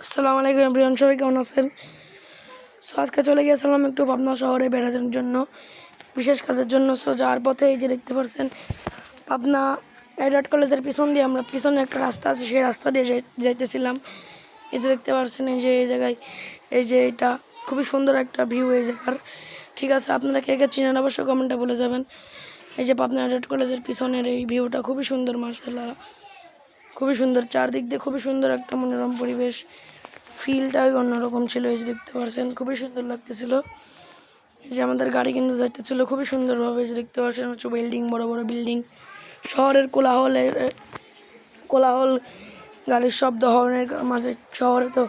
আসসালামু আলাইকুম এভরিওয়ান, সবাই কেমন আছেন? সো আজকে চলে গিয়েছিলাম একটু পাবনা শহরে বেড়ানোর জন্য, বিশেষ কাজের জন্য। সো যাওয়ার পথে এই যে দেখতে পাচ্ছেন পাবনা এডওয়ার্ড কলেজের পিছন দিয়ে আমরা পিছনে একটা রাস্তা আছে, সেই রাস্তা দিয়ে যাইতেছিলাম। এই যে দেখতে পাচ্ছেন এই যে এই জায়গায় এই যে এটা খুবই সুন্দর একটা ভিউ এই জায়গার। ঠিক আছে, আপনারা কে কে চিনেন অবশ্যই কমেন্টে বলে যাবেন। এই যে পাবনা এডওয়ার্ড কলেজের পিছনের এই ভিউটা খুবই সুন্দর, মাশাআল্লাহ খুবই সুন্দর। চারদিক দিয়ে খুবই সুন্দর একটা মনোরম পরিবেশ, ফিলটাই অন্যরকম ছিল। এই যে দেখতে পাচ্ছেন খুবই সুন্দর লাগতেছিল। এই যে আমাদের গাড়ি কিন্তু যাইতেছিল খুবই সুন্দরভাবে। এই যে দেখতে পাচ্ছেন হচ্ছে বিল্ডিং, বড় বড় বিল্ডিং, শহরের কোলাহল গাড়ির শব্দ হর্নের মাঝে শহরে তো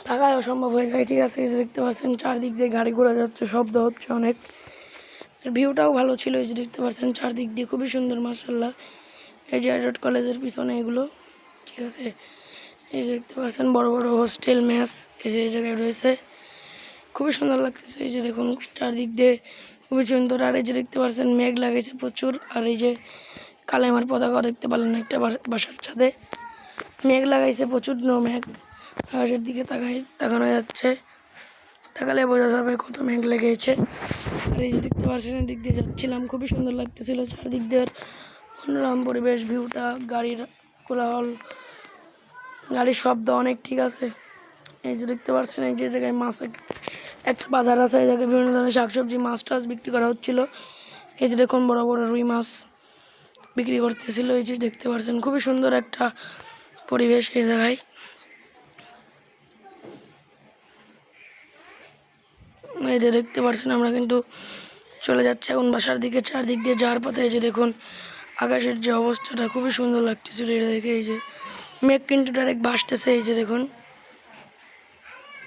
থাকাই অসম্ভব হয়ে যায়। ঠিক আছে, এই যে দেখতে পাচ্ছেন চারদিক দিয়ে গাড়ি ঘোড়া যাচ্ছে, শব্দ হচ্ছে অনেক, ভিউটাও ভালো ছিল। এই যে দেখতে পাচ্ছেন চারদিক দিয়ে খুবই সুন্দর, মাশাআল্লাহ। এই যে এডওয়ার্ড কলেজের পিছনে এগুলো, ঠিক আছে। এই যে দেখতে পাচ্ছেন বড় বড় হোস্টেল, মেস এই যে এই জায়গায় রয়েছে, খুবই সুন্দর লাগতেছে। এই যে দেখুন চারদিক দিয়ে খুবই সুন্দর। আর এই যে দেখতে পাচ্ছেন মেঘ লাগাইছে প্রচুর। আর এই যে কালেমার পতাকা দেখতে পারলেন একটা বাসার ছাদে মেঘ লাগাইছে প্রচুর, মেঘ আকাশের দিকে তাকানো যাচ্ছে, তাকালে বোঝা যাবে কত মেঘ লেগেছে। আর এই যে দেখতে পাচ্ছেন দিক দিয়ে যাচ্ছিলাম, খুবই সুন্দর লাগতেছিল চারদিক দিয়ে মনোরম পরিবেশ, ভিউটা, গাড়ির কোলাহল, গাড়ির শব্দ অনেক। ঠিক আছে, এই যে দেখতে পাচ্ছেন এই যে জায়গায় মাছ একটা বাজার আছে, এই জায়গায় বিভিন্ন ধরনের শাকসবজি, মাছ টাছ বিক্রি করা হচ্ছিল। এই যে দেখুন বড় বড় রুই মাছ বিক্রি করতেছিল। এই যে দেখতে পাচ্ছেন খুবই সুন্দর একটা পরিবেশ এই জায়গায়। এই যে দেখতে পাচ্ছেন আমরা কিন্তু চলে যাচ্ছি এখন বাসার দিকে। চারদিক দিয়ে যাওয়ার পথে এই যে দেখুন আকাশের যে অবস্থাটা খুবই সুন্দর লাগতেছিল এটা দেখে। এই যে মেঘ কিন্তু ডাইরেক্ট ভাসতেছে, এই যে দেখুন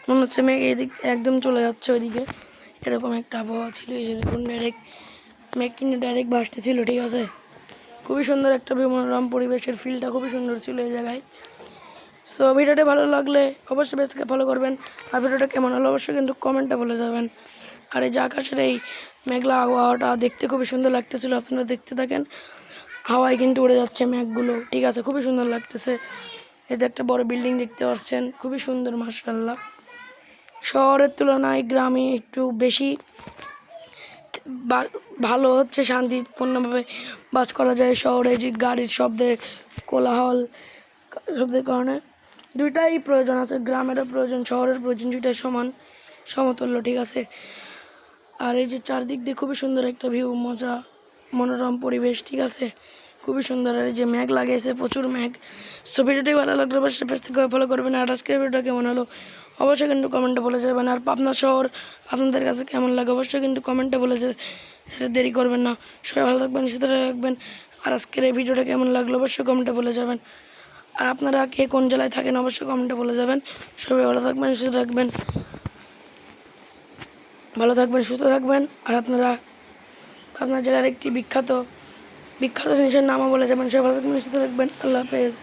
মনে হচ্ছে মেঘ এদিক একদম চলে যাচ্ছে ওইদিকে, এরকম একটা আবহাওয়া ছিল। এই যে দেখুন ডাইরেক্ট মেঘ কিন্তু ডাইরেক্ট ভাসতেছিল। ঠিক আছে, খুবই সুন্দর একটা মনোরম পরিবেশের ফিলটা খুবই সুন্দর ছিল এই জায়গায়। সো ভিডিওটা ভালো লাগলে অবশ্যই পেজটাকে ফলো করবেন। আর ভিডিওটা কেমন হলো অবশ্যই কিন্তু কমেন্টে বলে যাবেন। আর এই যে আকাশের এই মেঘলা আবহাওয়াটা দেখতে খুবই সুন্দর লাগতেছিল, আপনারা দেখতে থাকেন। হাওয়ায় কিন্তু উড়ে যাচ্ছে মেঘগুলো, ঠিক আছে, খুবই সুন্দর লাগতেছে। এই যে একটা বড় বিল্ডিং দেখতে পাচ্ছেন, খুবই সুন্দর, মাশাআল্লাহ। শহরের তুলনায় গ্রামে একটু বেশি ভালো হচ্ছে, শান্তিপূর্ণভাবে বাস করা যায়। শহরে যে গাড়ির শব্দে, কোলাহল শব্দের কারণে দুইটাই প্রয়োজন আছে, গ্রামেরও প্রয়োজন, শহরের প্রয়োজন, দুইটাই সমতুল্য। ঠিক আছে, আর এই যে চারদিক দিয়ে খুবই সুন্দর একটা ভিউ, মজা, মনোরম পরিবেশ। ঠিক আছে, খুবই সুন্দর। আর এই যে মেঘ লাগিয়েছে প্রচুর মেঘ। সো ভিডিওটি ভালো লাগলে অবশ্যই পেজ থেকে ফলো করবেন। আর আজকের ভিডিওটা কেমন হলো অবশ্যই কিন্তু কমেন্টে বলে যাবেন। আর পাবনা শহর আপনাদের কাছে কেমন লাগে অবশ্যই কিন্তু কমেন্টে বলে দেরি করবেন না। সবাই ভালো থাকবেন, সুস্থ রাখবেন। আর আজকের এই ভিডিওটা কেমন লাগলো অবশ্যই কমেন্টে বলে যাবেন। আর আপনারা কে কোন জেলায় থাকেন অবশ্যই কমেন্টে বলে যাবেন। সবাই ভালো থাকবেন, সুস্থ থাকবেন, সুস্থ থাকবেন। আর আপনারা আপনার জেলার একটি বিখ্যাত জিনিসের নামও বলে যাবেন। সবাই ভালো থাকবেন, সুস্থ থাকবেন। আল্লাহ হাফেজ।